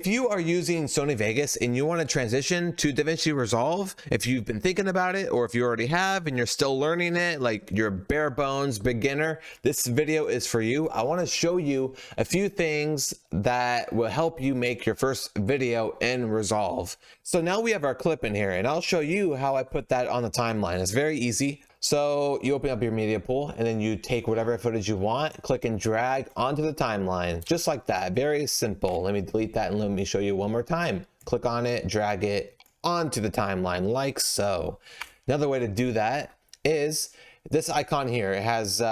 If you are using Sony Vegas and you want to transition to DaVinci Resolve, if you've been thinking about it, or if you already have and you're still learning it, like you're a bare bones beginner, this video is for you. I want to show you a few things that will help you make your first video in Resolve. So now we have our clip in here, and I'll show you how I put that on the timeline. It's very easy. So you open up your media pool and then you take whatever footage you want, click and drag onto the timeline, just like that. Very simple. Let me delete that and let me show you one more time. Click on it, drag it onto the timeline like so. Another way to do that is this icon here. It has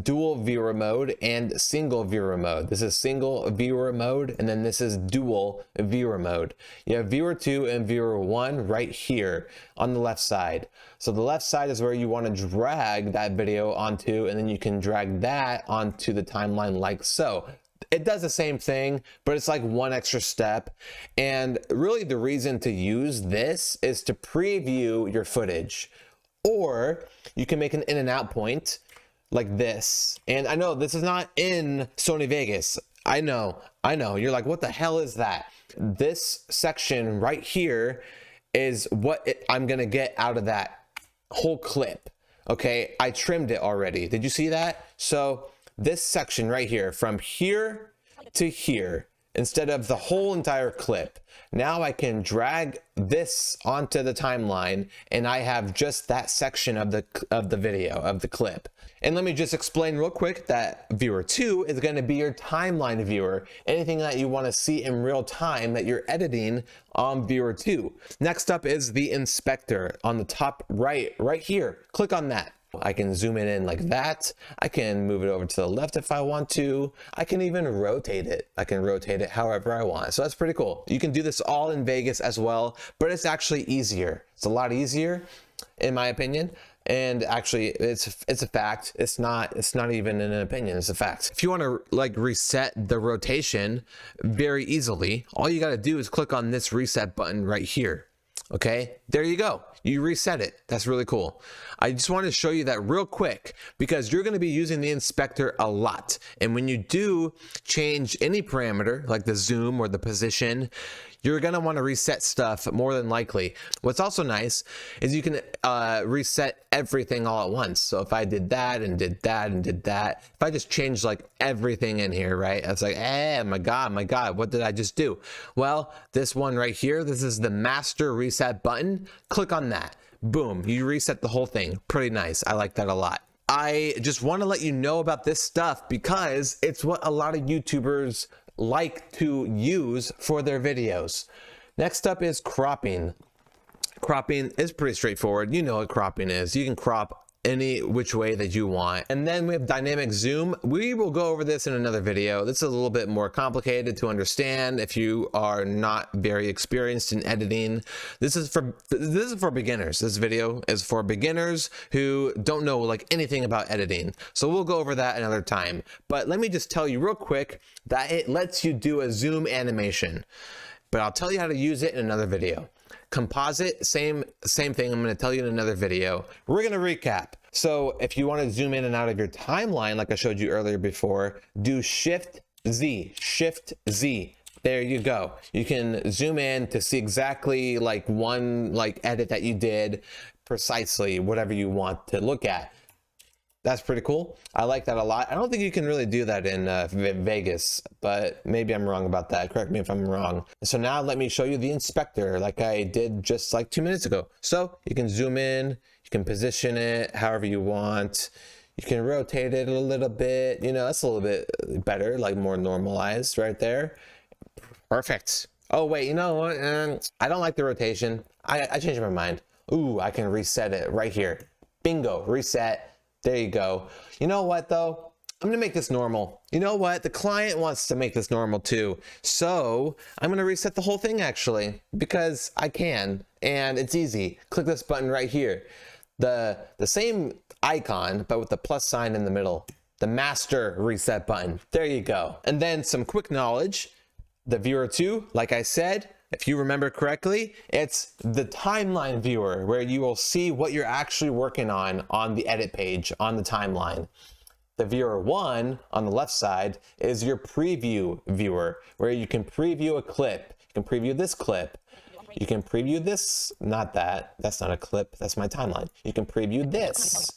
dual viewer mode and single viewer mode. This is single viewer mode, and then this is dual viewer mode. You have viewer 2 and viewer 1 right here on the left side. So the left side is where you want to drag that video onto, and then you can drag that onto the timeline like so. It does the same thing, but it's like one extra step. And really the reason to use this is to preview your footage. Or you can make an in and out point like this. And I know this is not in Sony Vegas. I know. You're like, what the hell is that? This section right here is what I'm going to get out of that whole clip. Okay, I trimmed it already. Did you see that? So this section right here, from here to here, instead of the whole entire clip, now I can drag this onto the timeline and I have just that section of the video, of the clip. And let me just explain real quick that viewer 2 is going to be your timeline viewer. Anything that you want to see in real time that you're editing on viewer 2. Next up is the inspector on the top right here. Click on that. I can zoom it in like that. I can move it over to the left if I want to. I can even rotate it. I can rotate it however I want. So that's pretty cool. You can do this all in Vegas as well, but it's actually easier. It's a lot easier in my opinion. And actually it's a fact. It's not even an opinion, it's a fact. If you want to like reset the rotation very easily, all you got to do is click on this reset button right here. Okay, there you go. You reset it. That's really cool. I just wanted to show you that real quick because you're going to be using the inspector a lot. And when you do change any parameter like the zoom or the position, you're going to want to reset stuff more than likely. What's also nice is you can reset everything all at once. So if I did that and did that and did that, if I just changed like everything in here, right? It's like, eh, my God, what did I just do? Well, this one right here, this is the master reset button. Click on that. Boom, you reset the whole thing. Pretty nice. I like that a lot. I just want to let you know about this stuff because it's what a lot of YouTubers like to use for their videos. Next up is cropping. Cropping is pretty straightforward. You know what cropping is. You can crop any which way that you want. And then we have dynamic zoom. We will go over this in another video. This is a little bit more complicated to understand if you are not very experienced in editing. This is for beginners. This video is for beginners who don't know like anything about editing. So we'll go over that another time. But let me just tell you real quick that it lets you do a zoom animation. But I'll tell you how to use it in another video. Composite, same thing. I'm going to tell you in another video. We're going to recap. So if you want to zoom in and out of your timeline, like I showed you earlier before, do Shift Z. There you go. You can zoom in to see exactly like one like edit that you did, precisely whatever you want to look at. That's pretty cool. I like that a lot. I don't think you can really do that in Vegas, but maybe I'm wrong about that. Correct me if I'm wrong. So now let me show you the inspector like I did just like 2 minutes ago. So you can zoom in, you can position it however you want. You can rotate it a little bit. You know, that's a little bit better, like more normalized right there. Perfect. Oh, wait, you know what? I don't like the rotation. I changed my mind. Ooh, I can reset it right here. Bingo, reset. There you go. You know what though? I'm gonna make this normal. You know what? The client wants to make this normal too. So I'm gonna reset the whole thing actually because I can and it's easy. Click this button right here. The same icon but with the plus sign in the middle. The master reset button. There you go. And then some quick knowledge. The viewer 2, like I said, if you remember correctly, it's the timeline viewer where you will see what you're actually working on the edit page on the timeline. The viewer 1 on the left side is your preview viewer, where you can preview a clip. You can preview this clip. You can preview this, not that. That's not a clip. That's my timeline. You can preview this.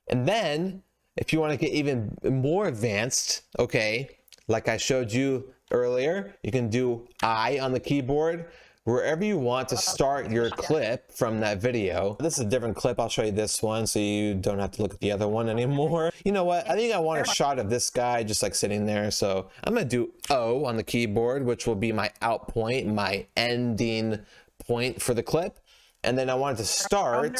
And then, if you want to get even more advanced, okay, like I showed you earlier, you can do I on the keyboard, wherever you want to start your clip from that video. This is a different clip. I'll show you this one so you don't have to look at the other one anymore. You know what? I think I want a shot of this guy just like sitting there. So I'm going to do O on the keyboard, which will be my out point, my ending point for the clip. And then I want it to start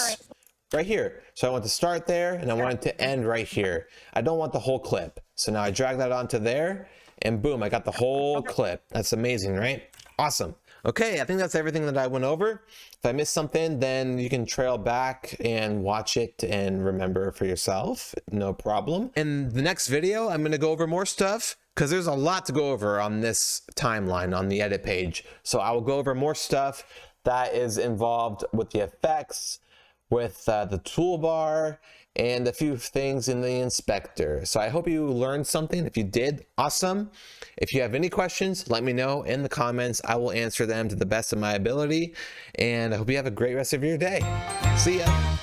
right here. So I want to start there and I want it to end right here. I don't want the whole clip. So now I drag that onto there and boom, I got the whole clip. That's amazing, right? Awesome. Okay, I think that's everything that I went over. If I missed something, then you can trail back and watch it and remember for yourself. No problem. In the next video, I'm going to go over more stuff because there's a lot to go over on this timeline on the edit page. So I will go over more stuff that is involved with the effects, with the toolbar, and a few things in the inspector. So I hope you learned something. If you did, awesome. If you have any questions, let me know in the comments. I will answer them to the best of my ability. And I hope you have a great rest of your day. See ya.